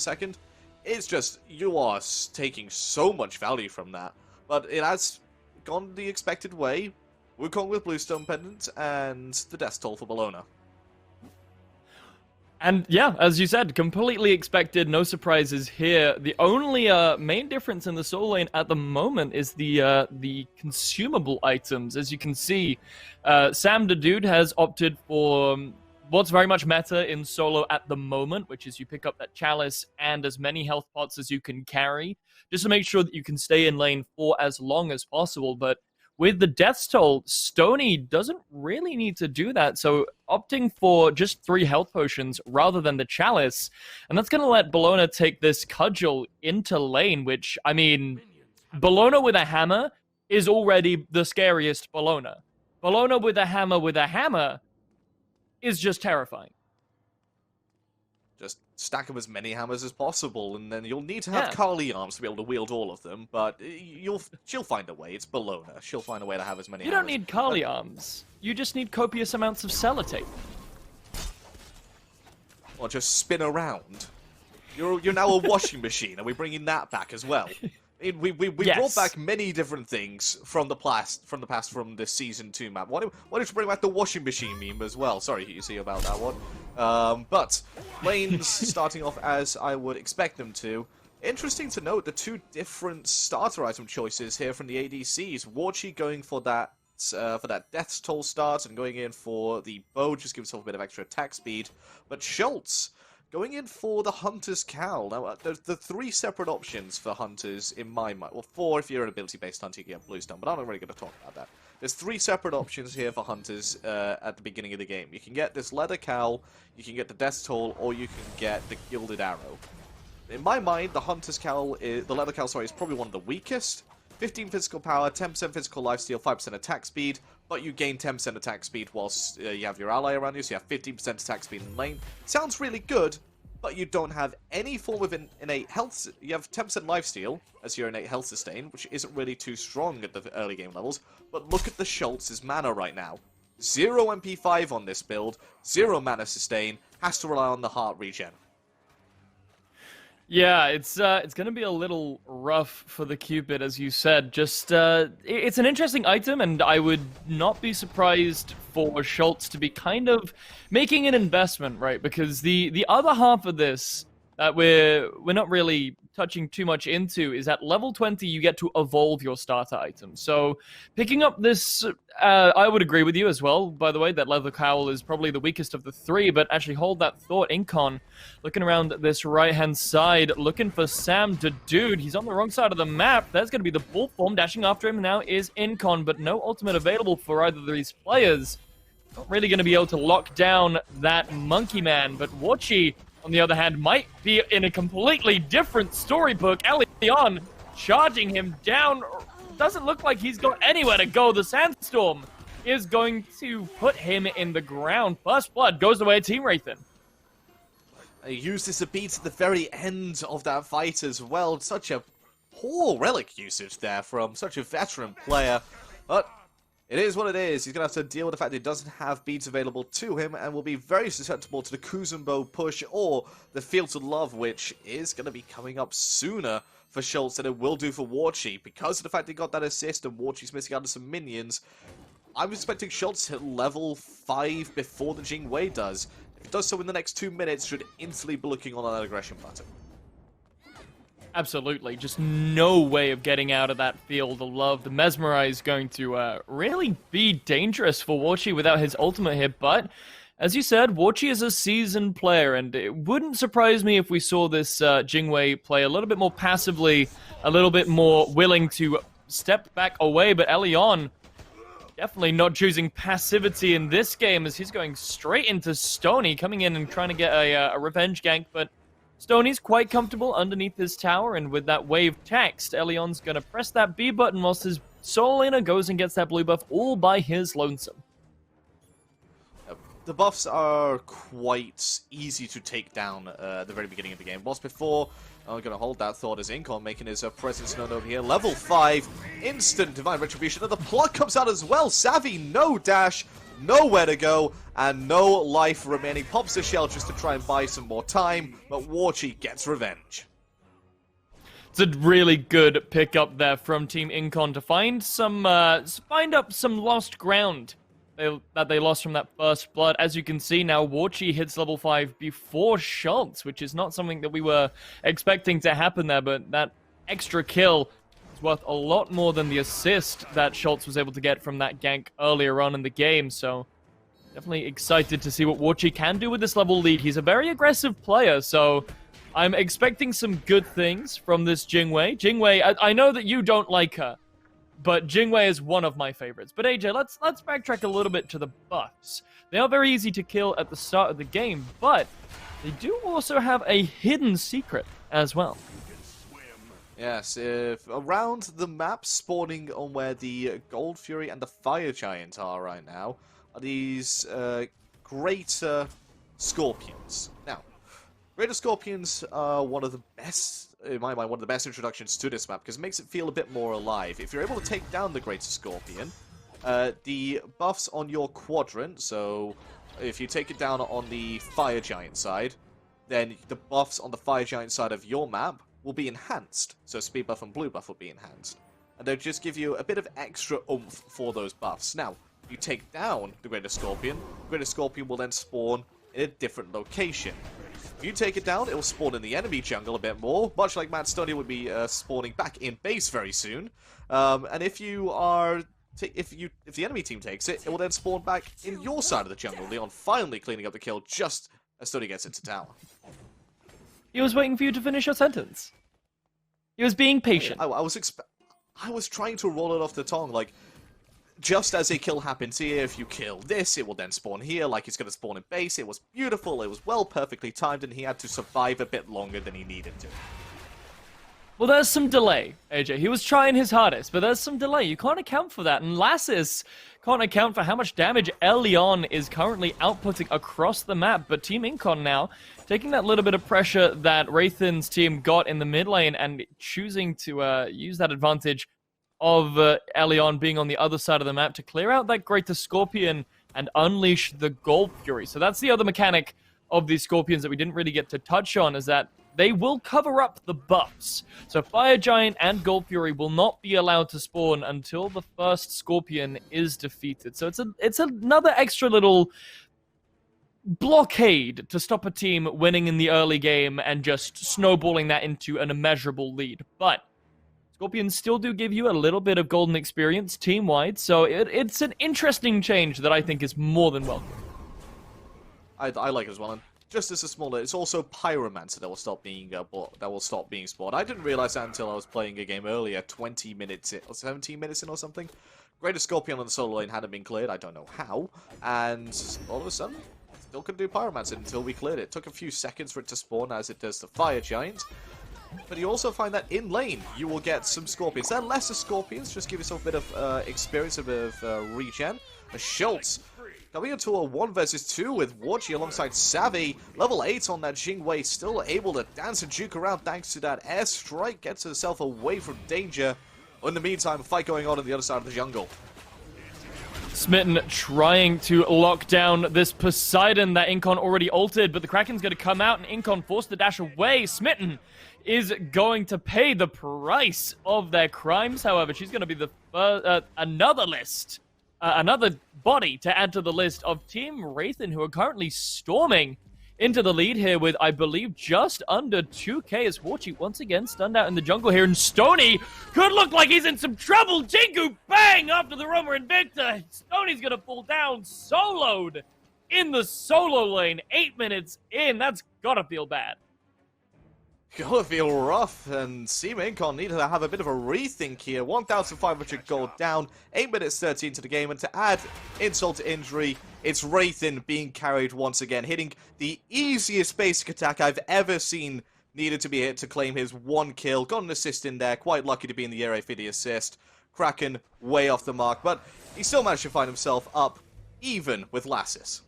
a second. It's just, you are taking so much value from that. But it has gone the expected way. Wukong with Bluestone Pendant, and the Death Toll for Bologna. And yeah, as you said, completely expected, no surprises here. The only main difference in the solo lane at the moment is the consumable items. As you can see, SamDaDude has opted for what's very much meta in solo at the moment, which is you pick up that chalice and as many health pots as you can carry, just to make sure that you can stay in lane for as long as possible. But with the Death's Toll, Stonie doesn't really need to do that, so opting for just 3 health potions rather than the chalice, and that's going to let Bologna take this cudgel into lane, which, I mean, Bologna with a hammer is already the scariest Bologna. Bologna with a hammer is just terrifying. Just stack them as many hammers as possible, and then you'll need to have Carly arms to be able to wield all of them, but she'll find a way. It's Bologna. She'll find a way to have as many hammers. You don't need Carly arms. You just need copious amounts of sellotape. Or just spin around. You're now a washing machine. Are we bringing that back as well? We brought back many different things from the past from the Season 2 map. Why don't you bring back the washing machine meme as well? Sorry, you see about that one. But lanes starting off as I would expect them to. Interesting to note the 2 different starter item choices here from the ADCs. Warchi going for that Death's Toll start and going in for the bow, just gives himself a bit of extra attack speed. But Schultz going in for the Hunter's Cowl. Now, there's the 3 separate options for Hunters in my mind. Well, 4 if you're an ability-based Hunter, you can get Bluestone, but I'm not really going to talk about that. There's 3 separate options here for Hunters at the beginning of the game. You can get this Leather Cowl, you can get the Death's Toll, or you can get the Gilded Arrow. In my mind, the Hunter's Cowl, the Leather Cowl, sorry, is probably one of the weakest. 15 physical power, 10% physical lifesteal, 5% attack speed, but you gain 10% attack speed whilst you have your ally around you, so you have 15% attack speed in lane. Sounds really good, but you don't have any form of innate health. You have 10% lifesteal as your innate health sustain, which isn't really too strong at the early game levels, but look at the Schultz's mana right now. 0 MP5 on this build, 0 mana sustain, has to rely on the heart regen. Yeah, it's going to be a little rough for the Cupid, as you said. Just, it's an interesting item, and I would not be surprised for Schultz to be kind of making an investment, right? Because the other half of this that we're not really touching too much into is at level 20 you get to evolve your starter item. So picking up this, I would agree with you as well, by the way, that Leather Cowl is probably the weakest of the 3, but actually hold that thought. Incon looking around this right-hand side, looking for SamDaDude. He's on the wrong side of the map. There's going to be the bull form. Dashing after him now is Incon, but no ultimate available for either of these players. Not really going to be able to lock down that Monkey Man, but Warchi, on the other hand, might be in a completely different storybook. Elion charging him down. Doesn't look like he's got anywhere to go. The Sandstorm is going to put him in the ground. First Blood goes away to Team Wraithen. He used this beat at the very end of that fight as well. Such a poor relic usage there from such a veteran player. But it is what it is. He's going to have to deal with the fact that he doesn't have beads available to him and will be very susceptible to the Kuzumbo push or the Fields of Love, which is going to be coming up sooner for Schultz than it will do for Warchi. Because of the fact he got that assist and Warchi's missing out on some minions, I'm expecting Schultz to hit level 5 before the Jingwei does. If he does so in the next 2 minutes, should instantly be looking on that aggression button. Absolutely. Just no way of getting out of that Field of Love. The Mesmerize going to really be dangerous for Warchi without his ultimate hit, but as you said, Warchi is a seasoned player, and it wouldn't surprise me if we saw this Jingwei play a little bit more passively, a little bit more willing to step back away, but Elion definitely not choosing passivity in this game as he's going straight into Stonie, coming in and trying to get a revenge gank, but Stonie's quite comfortable underneath his tower, and with that wave text, Elion's going to press that B button whilst his solo laner goes and gets that blue buff all by his lonesome. The buffs are quite easy to take down at the very beginning of the game. Whilst before, I'm going to hold that thought as Incon making his presence known over here. Level 5, instant Divine Retribution, and the pluck comes out as well. Savvy, no dash. nowhere to go, and no life remaining. Pops the shell just to try and buy some more time, but Warchi gets revenge. It's a really good pickup there from Team Incon to find up some lost ground that they lost from that first blood. As you can see now, Warchi hits level 5 before Schultz, which is not something that we were expecting to happen there, but that extra kill is worth a lot more than the assist that Schultz was able to get from that gank earlier on in the game, so definitely excited to see what Warchi can do with this level lead. He's a very aggressive player, so I'm expecting some good things from this Jingwei. Jingwei, I know that you don't like her, but Jingwei is one of my favorites. But AJ, let's backtrack a little bit to the buffs. They are very easy to kill at the start of the game, but they do also have a hidden secret as well. Yes, if around the map, spawning on where the Gold Fury and the Fire Giant are right now, are these greater scorpions. Now, greater scorpions are one of the best, in my mind, one of the best introductions to this map, because it makes it feel a bit more alive. If you're able to take down the greater scorpion, the buffs on your quadrant, so if you take it down on the Fire Giant side, then the buffs on the Fire Giant side of your map will be enhanced. So speed buff and blue buff will be enhanced. And they'll just give you a bit of extra oomph for those buffs. Now, you take down the Greater Scorpion will then spawn in a different location. If you take it down, it will spawn in the enemy jungle a bit more, much like Stonie would be spawning back in base very soon. And if you are... if the enemy team takes it, it will then spawn back in your side of the jungle. Leon finally cleaning up the kill just as Stonie gets into tower. He was waiting for you to finish your sentence. He was being patient. I was trying to roll it off the tongue, like, just as a kill happens here, if you kill this, it will then spawn here, like it's going to spawn in base. It was beautiful, it was well perfectly timed, and he had to survive a bit longer than he needed to. Well, there's some delay, AJ. He was trying his hardest, but there's some delay. You can't account for that. And Lassus can't account for how much damage Leon is currently outputting across the map. But Team Incon now, taking that little bit of pressure that Wraithen's team got in the mid lane and choosing to use that advantage of Leon being on the other side of the map to clear out that Greater Scorpion and unleash the Gold Fury. So that's the other mechanic of these Scorpions that we didn't really get to touch on, is that they will cover up the buffs. So Fire Giant and Gold Fury will not be allowed to spawn until the first Scorpion is defeated. So it's another extra little blockade to stop a team winning in the early game and just snowballing that into an immeasurable lead. But Scorpions still do give you a little bit of golden experience team-wide, so it's an interesting change that I think is more than welcome. I like it as well, and just as a smaller, it's also Pyromancer that will stop being spawned. I didn't realize that until I was playing a game earlier, 20 minutes in, or 17 minutes in or something. Greater Scorpion on the solo lane hadn't been cleared, I don't know how, and all of a sudden, still couldn't do Pyromancer until we cleared it. It took a few seconds for it to spawn, as it does the Fire Giant. But you also find that in lane, you will get some Scorpions. They're lesser Scorpions, just give yourself a bit of experience, a bit of regen. A Schultz coming into a 1 versus 2 with Warchi alongside Savvy. Level 8 on that Jingwei, still able to dance and juke around thanks to that airstrike. Gets herself away from danger. In the meantime, a fight going on the other side of the jungle. Smitten trying to lock down this Poseidon that Incon already ulted, but the Kraken's going to come out and Incon forced the dash away. Smitten is going to pay the price of their crimes. However, she's going to be the another body to add to the list of Team Wraithen, who are currently storming into the lead here with, I believe, just under 2k as Warchi once again stunned out in the jungle here. And Stonie could look like he's in some trouble. Jingu bang after the Roamer Invicta. Stonie's going to fall down soloed in the solo lane. 8 minutes in. That's got to feel bad. Gotta feel rough, and Team Incon need to have a bit of a rethink here. 1,500 gold down, 8 minutes 13 to the game, and to add insult to injury, it's Wraithen being carried once again, hitting the easiest basic attack I've ever seen needed to be hit to claim his 1 kill. Got an assist in there, quite lucky to be in the area for the assist. Kraken way off the mark, but he still managed to find himself up even with Lassus.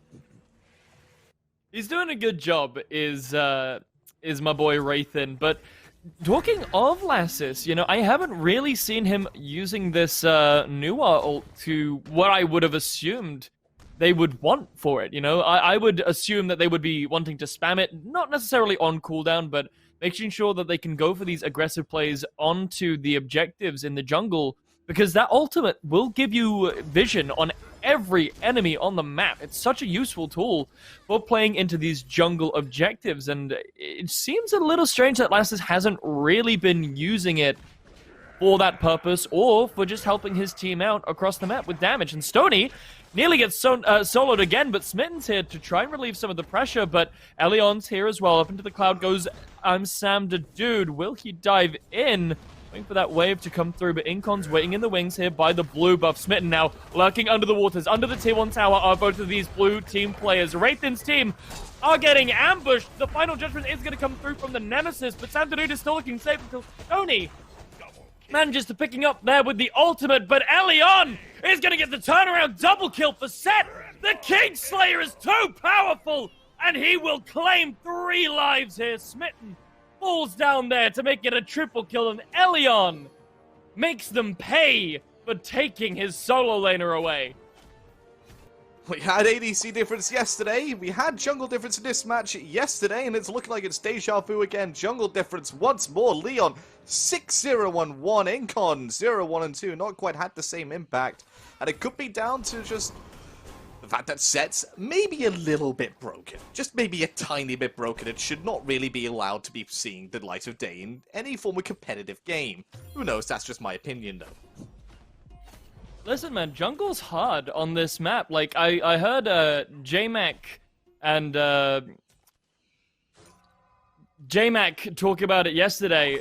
He's doing a good job, is my boy Wraithen. But talking of Lassus, you know, I haven't really seen him using this Nuwa ult to what I would have assumed they would want for it, you know? I would assume that they would be wanting to spam it, not necessarily on cooldown, but making sure that they can go for these aggressive plays onto the objectives in the jungle, because that ultimate will give you vision on every enemy on the map. It's such a useful tool for playing into these jungle objectives, and it seems a little strange that Lassus hasn't really been using it for that purpose, or for just helping his team out across the map with damage. And Stonie nearly gets soloed again, but Smitten's here to try and relieve some of the pressure, but Elion's here as well. Up into the cloud goes SamDaDude. Will he dive in? Waiting for that wave to come through, but Incon's waiting in the wings here by the blue buff. Smitten now lurking under the waters. Under the tier 1 tower are both of these blue team players. Wraithen's team are getting ambushed. The final judgment is going to come through from the Nemesis, but SamDaDude is still looking safe until Stonie manages to picking up there with the ultimate, but Elion is going to get the turnaround double kill for Set. The Kingslayer is too powerful, and he will claim 3 lives here. Smitten falls down there to make it a triple kill, and Elion makes them pay for taking his solo laner away. We had ADC difference yesterday, we had jungle difference in this match yesterday, and it's looking like it's deja vu again. Jungle difference once more. Leon 6-0 on 1, Incon 0-1 and 2, not quite had the same impact. And it could be down to just the fact that Set's maybe a little bit broken. Just maybe a tiny bit broken. It should not really be allowed to be seeing the light of day in any form of competitive game. Who knows, that's just my opinion though. Listen, man, jungle's hard on this map. Like, I heard JMac and JMac talk about it yesterday.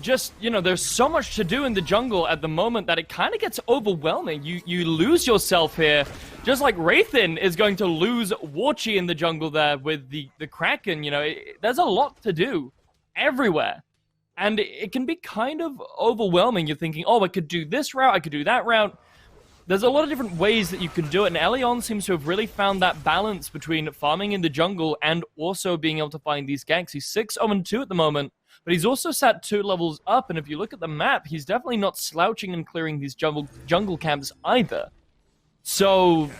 Just, you know, there's so much to do in the jungle at the moment that it kind of gets overwhelming. You lose yourself here. Just like Wraithen is going to lose Warchi in the jungle there with the Kraken, you know. There's a lot to do everywhere. And it can be kind of overwhelming. You're thinking, oh, I could do this route, I could do that route. There's a lot of different ways that you can do it, and Elion seems to have really found that balance between farming in the jungle and also being able to find these ganks. He's 6-0-2 at the moment, but he's also sat 2 levels up, and if you look at the map, he's definitely not slouching and clearing these jungle camps either. So,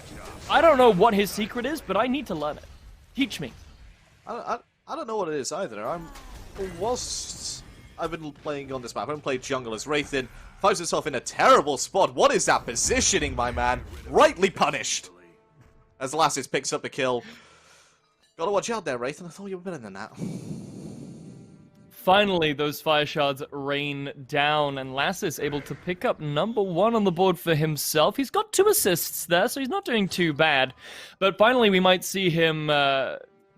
I don't know what his secret is, but I need to learn it. Teach me. I don't know what it is either. I've been playing on this map. I haven't played jungle as Wraithen finds himself in a terrible spot. What is that positioning, my man? Rightly punished. As Lassus picks up the kill. Gotta watch out there, Wraithen. I thought you were better than that. Finally, those fire shards rain down, and Lassus able to pick up number 1 on the board for himself. He's got 2 assists there, so he's not doing too bad. But finally, we might see him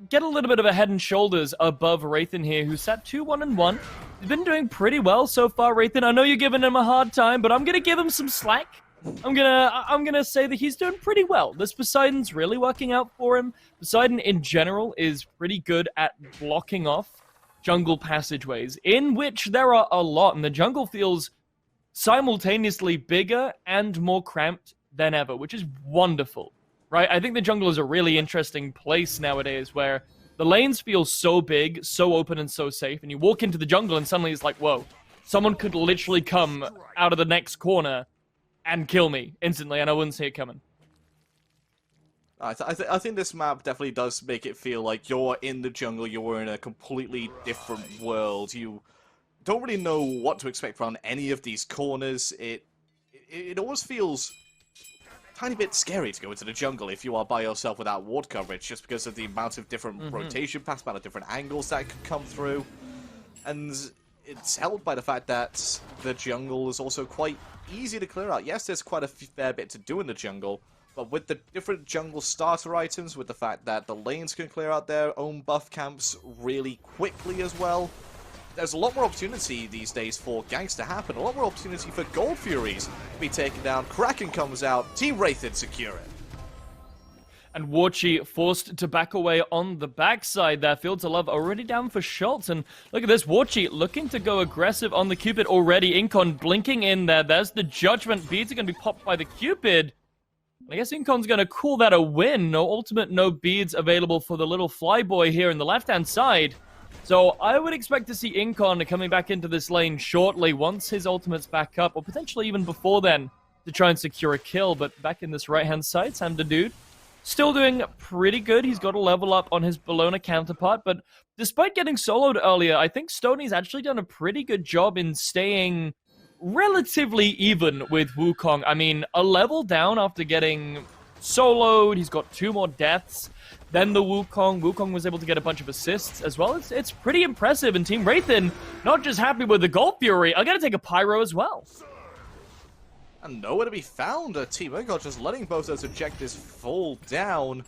get a little bit of a head and shoulders above Wraithen here, who sat 2-1-1. He's been doing pretty well so far, Wraithen. I know you're giving him a hard time, but I'm gonna give him some slack. I'm gonna say that he's doing pretty well. This Poseidon's really working out for him. Poseidon in general is pretty good at blocking off jungle passageways, in which there are a lot, and the jungle feels simultaneously bigger and more cramped than ever, which is wonderful. Right? I think the jungle is a really interesting place nowadays where the lanes feel so big, so open, and so safe, and you walk into the jungle and suddenly it's like, whoa, someone could literally come out of the next corner and kill me instantly, and I wouldn't see it coming. I think this map definitely does make it feel like you're in the jungle, you're in a completely different world. You don't really know what to expect from any of these corners. It always feels tiny bit scary to go into the jungle if you are by yourself without ward coverage, just because of the amount of different rotation paths, amount of different angles that could come through. And it's helped by the fact that the jungle is also quite easy to clear out. Yes, there's quite a fair bit to do in the jungle, but with the different jungle starter items, with the fact that the lanes can clear out their own buff camps really quickly as well, there's a lot more opportunity these days for ganks to happen, a lot more opportunity for Gold Furies to be taken down. Kraken comes out, Team Wraithen secure it. And Warchi forced to back away on the backside there. Fields of Love already down for Schultz. And look at this, Warchi looking to go aggressive on the Cupid already. Incon blinking in there. There's the Judgment. Beads are going to be popped by the Cupid. I guess Incon's going to call that a win. No ultimate, no beads available for the little flyboy here in the left-hand side. So I would expect to see Incon coming back into this lane shortly once his ultimate's back up, or potentially even before then to try and secure a kill. But back in this right-hand side, SamDaDude still doing pretty good. He's got a level up on his Bologna counterpart, but despite getting soloed earlier, I think Stonie's actually done a pretty good job in staying relatively even with Wukong. I mean, a level down after getting soloed, he's got 2 more deaths. Then the Wukong was able to get a bunch of assists as well. It's pretty impressive, and Team Wraithen, not just happy with the Gold Fury, are going to take a Pyro as well. And nowhere to be found. Team Incon just letting both those objectives fall down.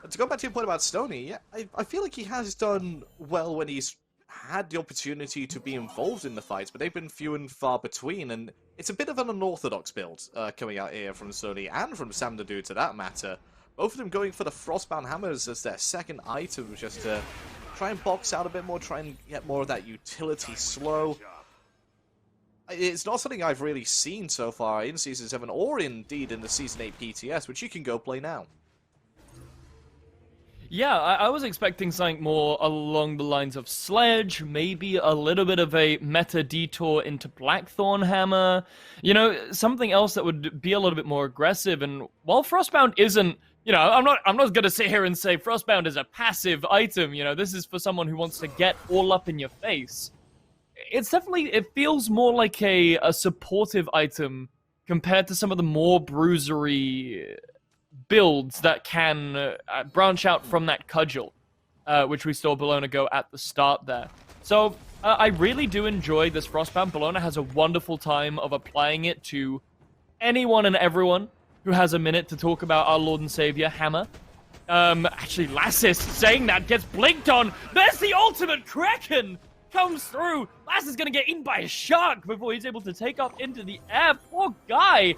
To go back to your point about Stonie, yeah, I feel like he has done well when he's had the opportunity to be involved in the fights, but they've been few and far between, and it's a bit of an unorthodox build coming out here from Stonie and from SamDaDude, to that matter. Both of them going for the Frostbound Hammers as their second item, just to try and box out a bit more, try and get more of that utility slow. It's not something I've really seen so far in Season 7, or indeed in the Season 8 PTS, which you can go play now. Yeah, I was expecting something more along the lines of Sledge, maybe a little bit of a meta detour into Blackthorn Hammer, you know, something else that would be a little bit more aggressive. And while Frostbound isn't, you know, I'm not going to sit here and say Frostbound is a passive item, you know, this is for someone who wants to get all up in your face. It's definitely, it feels more like a supportive item compared to some of the more bruisery builds that can branch out from that cudgel, which we saw Bologna go at the start there. So I really do enjoy this Frostbound. Bologna has a wonderful time of applying it to anyone and everyone who has a minute to talk about our Lord and Savior, Hammer. Actually, Lassus saying that gets blinked on. There's the ultimate Kraken! Comes through. Lassus gonna get eaten by a shark before he's able to take off into the air. Poor guy.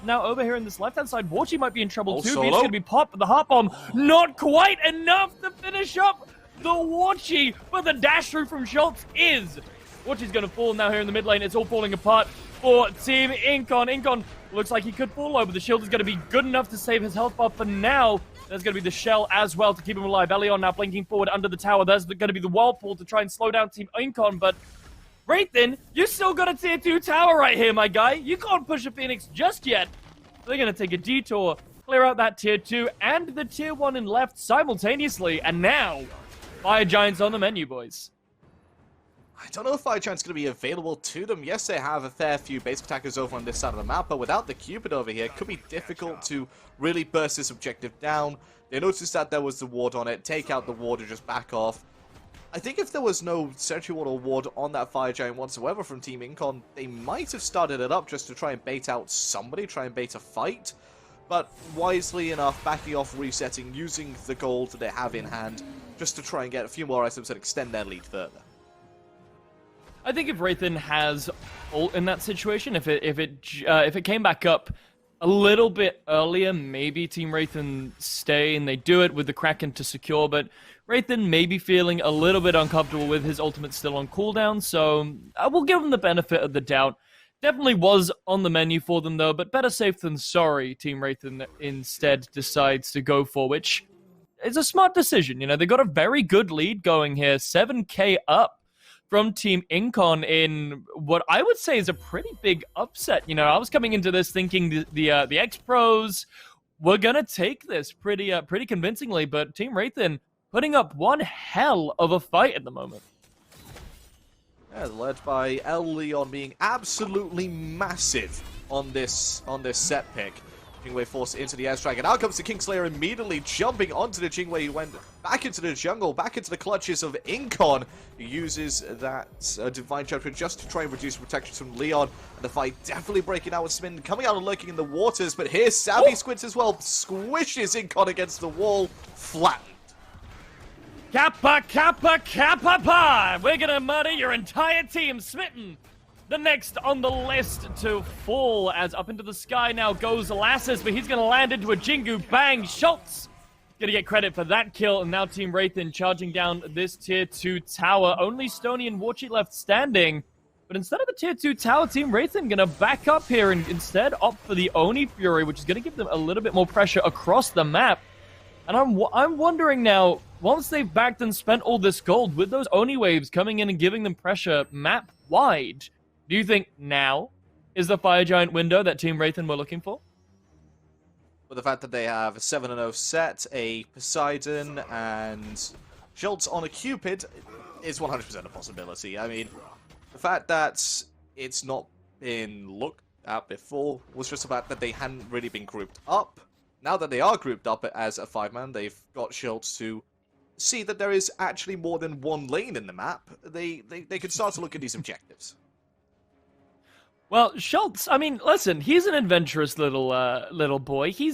Now, over here in this left-hand side, Warchi might be in trouble too. He's going to be popped with the Heart Bomb. Not quite enough to finish up the Warchi, but the dash through from Schultz is. Warchi's going to fall now here in the mid lane. It's all falling apart for Team Incon. Incon looks like he could fall over. The shield is going to be good enough to save his health bar for now. There's going to be the shell as well to keep him alive. Elion now blinking forward under the tower. There's going to be the Whirlpool to try and slow down Team Incon, but Wraithen, you still got a tier 2 tower right here, my guy. You can't push a Phoenix just yet. They're going to take a detour, clear out that tier 2 and the tier 1 in left simultaneously. And now, Fire Giant's on the menu, boys. I don't know if Fire Giant's going to be available to them. Yes, they have a fair few base attackers over on this side of the map, but without the Cupid over here, it could be difficult to really burst this objective down. They noticed that there was the ward on it. Take out the ward and just back off. I think if there was no sentry ward or ward on that Fire Giant whatsoever from Team Incon, they might have started it up just to try and bait out somebody, try and bait a fight. But wisely enough, backing off, resetting, using the gold that they have in hand, just to try and get a few more items that extend their lead further. I think if Wraithen has ult in that situation, if it came back up a little bit earlier, maybe Team Wraithen stay and they do it with the Kraken to secure, but Wraithen may be feeling a little bit uncomfortable with his ultimate still on cooldown, so I will give him the benefit of the doubt. Definitely was on the menu for them though, but better safe than sorry, Team Wraithen instead decides to go for, which is a smart decision. You know, they got a very good lead going here, 7k up from Team Incon in what I would say is a pretty big upset. You know, I was coming into this thinking the X-Pros were gonna take this pretty convincingly, but Team Wraithen putting up one hell of a fight at the moment. Yeah, led by Elion being absolutely massive on this set pick. Jingwei forced into the airstrike, and out comes the Kingslayer immediately jumping onto the Jingwei, who went back into the jungle, back into the clutches of Incon, who uses that Divine Judgment just to try and reduce protections from Leon, and the fight definitely breaking out with Smitten, coming out and lurking in the waters, but here's Savvy Squints as well, squishes Incon against the wall, flattened. Kappa, kappa, kappa, pa! We're gonna murder your entire team, Smitten! The next on the list to fall, as up into the sky now goes Lassus, but he's going to land into a Jingu. Bang! Schultz going to get credit for that kill, and now Team Wraithen charging down this tier 2 tower. Only Stonie and Warchi left standing, but instead of the tier 2 tower, Team Wraithen going to back up here and instead opt for the Oni Fury, which is going to give them a little bit more pressure across the map. And I'm wondering now, once they've backed and spent all this gold, with those Oni waves coming in and giving them pressure map-wide, do you think now is the Fire Giant window that Team Wraithen were looking for? with the fact that they have a 7-0 set, a Poseidon, and Schultz on a Cupid is 100% a possibility. I mean, the fact that it's not been looked at before was just the fact that they hadn't really been grouped up. Now that they are grouped up as a 5-man, they've got Schultz to see that there is actually more than one lane in the map. They could start to look at these objectives. Well, Schultz, I mean, listen, he's an adventurous little boy. He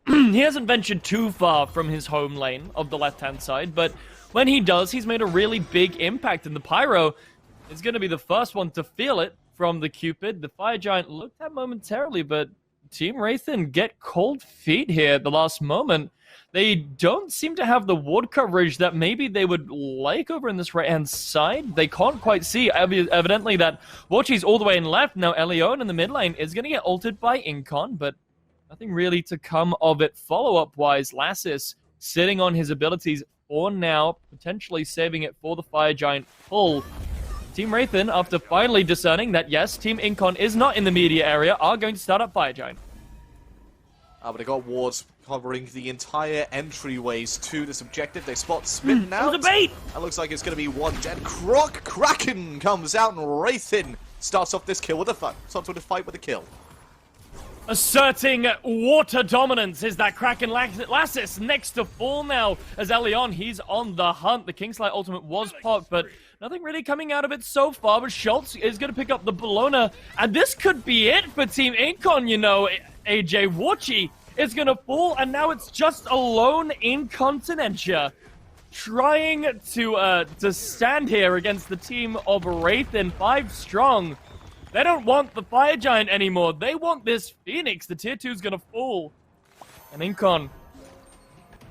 hasn't ventured too far from his home lane of the left-hand side, but when he does, he's made a really big impact, and the Pyro is going to be the first one to feel it from the Cupid. The Fire Giant looked at momentarily, but Team Wraithen get cold feet here at the last moment. They don't seem to have the ward coverage that maybe they would like over in this right-hand side. They can't quite see, evidently, that Watchy's all the way in left. Now, Elion in the mid lane is going to get ulted by Incon, but nothing really to come of it follow-up-wise. Lassus sitting on his abilities for now, potentially saving it for the Fire Giant pull. Team Wraithen, after finally discerning that, yes, Team Incon is not in the media area, are going to start up Fire Giant. But they got wards covering the entire entryways to this objective. They spot Smite now. It was a bait! It looks like it's going to be one dead. Kraken comes out, and Wraithen starts off this kill with a fight. Starts with a fight with a kill. Asserting water dominance is that Kraken Lassus next to fall now as Elion, he's on the hunt. The Kingslayer ultimate was popped, but nothing really coming out of it so far. But Schultz is going to pick up the Bologna, and this could be it for Team Incon, you know. AJ Watchy is going to fall, and now it's just alone in Continentia, trying to stand here against the team of Wraithen, 5 strong. They don't want the Fire Giant anymore. They want this Phoenix. The tier 2 is going to fall. And Incon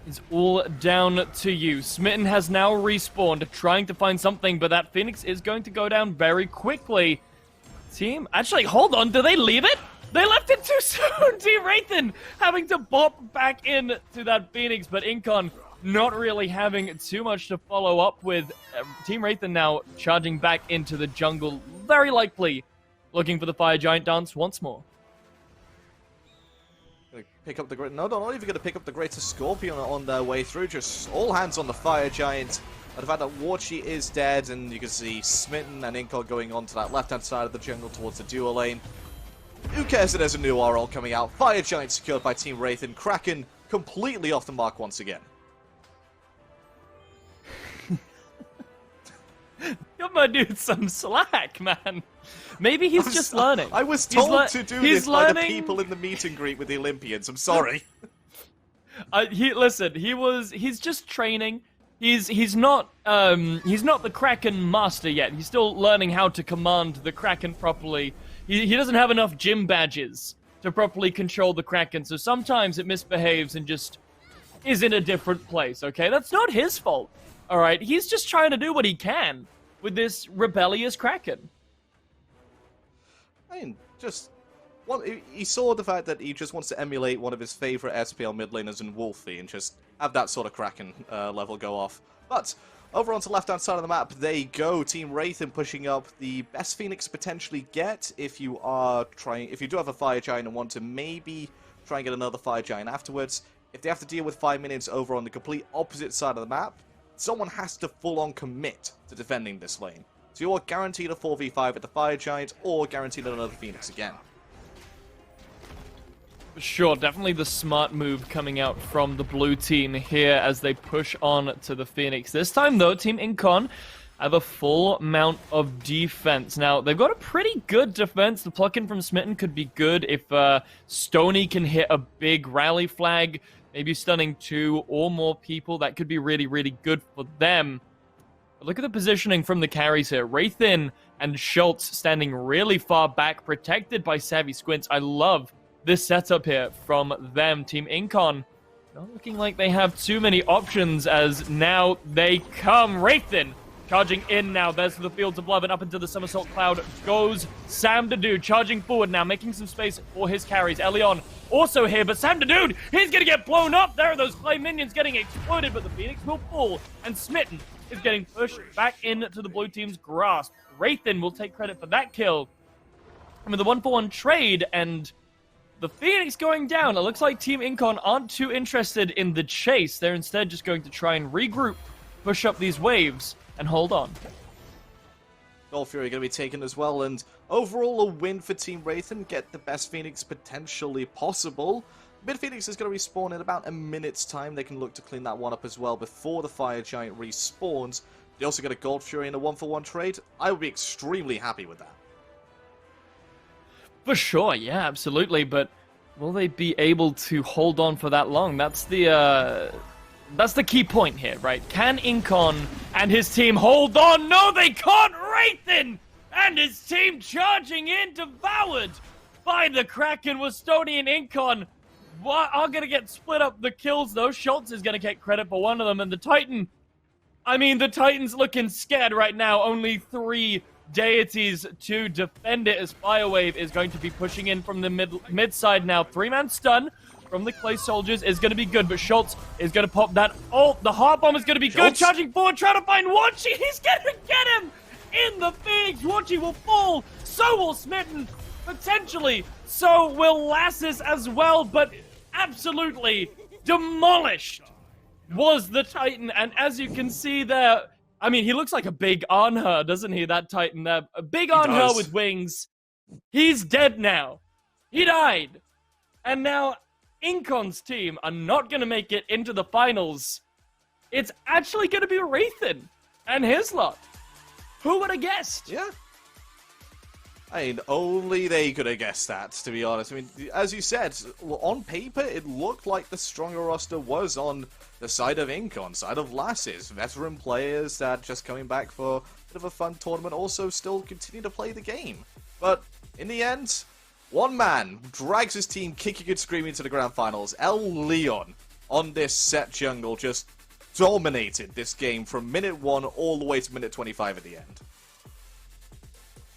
is all down to you. Smitten has now respawned, trying to find something, but that Phoenix is going to go down very quickly. Team, actually, hold on. Do they leave it? They left it too soon! Team Wraithen having to bop back in to that Phoenix, but Incon not really having too much to follow up with. Team Wraithen now charging back into the jungle, very likely looking for the Fire Giant dance once more. Pick up the great. No, they're not even going to pick up the Greater Scorpion on their way through. Just all hands on the Fire Giant. And the fact that Watchy is dead, and you can see Smitten and Incon going on to that left-hand side of the jungle towards the dual lane. Who cares that there's a new RL coming out? Fire Giant secured by Team Wraithen. Kraken completely off the mark once again. Give my dude some slack, man. Maybe he's just learning. I was told to do this by the people in the meet and greet with the Olympians. I'm sorry. Listen, he's just training. He's not the Kraken master yet. He's still learning how to command the Kraken properly. He doesn't have enough gym badges to properly control the Kraken, so sometimes it misbehaves and just is in a different place, okay? That's not his fault, alright? He's just trying to do what he can with this rebellious Kraken. I mean, he saw the fact that he just wants to emulate one of his favorite SPL mid laners in Wolfie and just have that sort of Kraken level go off. But over onto the left-hand side of the map, they go. Team Wraithen pushing up the best Phoenix potentially get if you do have a Fire Giant and want to maybe try and get another Fire Giant afterwards. If they have to deal with 5 minions over on the complete opposite side of the map, someone has to full-on commit to defending this lane. So you're guaranteed a 4v5 with the Fire Giant, or guaranteed another Phoenix again. Sure, definitely the smart move coming out from the blue team here as they push on to the Phoenix. This time, though, Team Incon have a full amount of defense. Now, they've got a pretty good defense. The pluck-in from Smitten could be good if Stonie can hit a big rally flag, maybe stunning 2 or more people. That could be really, really good for them. But look at the positioning from the carries here. Wraithen and Schultz standing really far back, protected by Savvy Squints. I love this setup here from them. Team Incon not looking like they have too many options as now they come. Wraithen charging in now. There's the Fields of Love, and up into the Somersault Cloud goes SamDaDude, charging forward now, making some space for his carries. Elion also here, but SamDaDude, he's gonna get blown up. There are those flame minions getting exploded, but the Phoenix will fall, and Smitten is getting pushed back into the blue team's grasp. Wraithen will take credit for that kill. I mean, the 1-for-1 trade, and the Phoenix going down. It looks like Team Incon aren't too interested in the chase. They're instead just going to try and regroup, push up these waves, and hold on. Gold Fury going to be taken as well, and overall a win for Team Wraith and get the best Phoenix potentially possible. Mid Phoenix is going to respawn in about a minute's time. They can look to clean that one up as well before the Fire Giant respawns. They also get a Gold Fury in a 1-for-1 trade. I would be extremely happy with that. For sure, yeah, absolutely, but will they be able to hold on for that long? That's the key point here, right? Can Incon and his team hold on? No, they can't! Wraithen and his team charging in, devoured by the Kraken with Stonie and Incon. Are going to get split up the kills, though. Schultz is going to get credit for one of them, and the Titan... I mean, the Titan's looking scared right now. Only 3 deities to defend it, as Firewave is going to be pushing in from the mid side now. 3-man stun from the Clay Soldiers is going to be good, but Schultz is going to pop that ult. The Heart Bomb is going to be good. Charging forward, trying to find Watchy. He's going to get him in the Phoenix. Watchy will fall. So will Smitten. Potentially. So will Lassus as well, but absolutely demolished was the Titan. And as you can see there, I mean, he looks like a big Arnher, doesn't he, that Titan there? A big Arnher with wings. He's dead now. He died. And now Incon's team are not going to make it into the finals. It's actually going to be Wraithen and his lot. Who would have guessed? Yeah. I mean, only they could have guessed that, to be honest. I mean, as you said, on paper, it looked like the stronger roster was on the side of Incon, side of Lassus. Veteran players that just coming back for a bit of a fun tournament also still continue to play the game. But in the end, one man drags his team kicking and screaming to the grand finals. El Leon on this set jungle just dominated this game from minute 1 all the way to minute 25 at the end.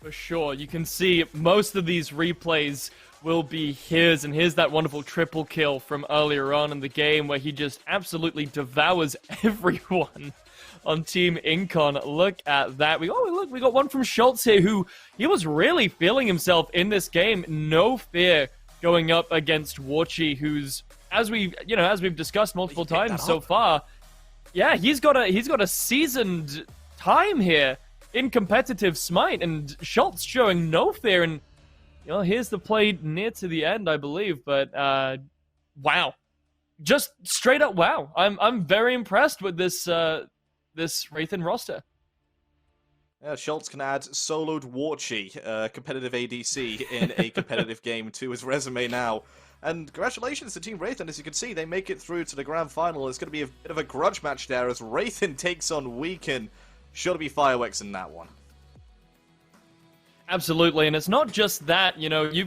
For sure, you can see most of these replays will be his, and here's that wonderful triple kill from earlier on in the game where he just absolutely devours everyone on Team Incon. Look at that. We got one from Schultz here, who he was really feeling himself in this game. No fear going up against Watchy, who's, as we've discussed multiple times so far, yeah, he's got a seasoned time here in competitive Smite, and Schultz showing no fear. And here's the play near to the end, I believe. But wow, just straight up wow. I'm very impressed with this this Wraithen roster. Yeah, Schultz can add soloed Watchy, competitive ADC in a competitive game to his resume now. And congratulations to Team Wraithen. As you can see, they make it through to the grand final. It's going to be a bit of a grudge match there as Wraithen takes on Weaken. Sure to be fireworks in that one. Absolutely, and it's not just that, you've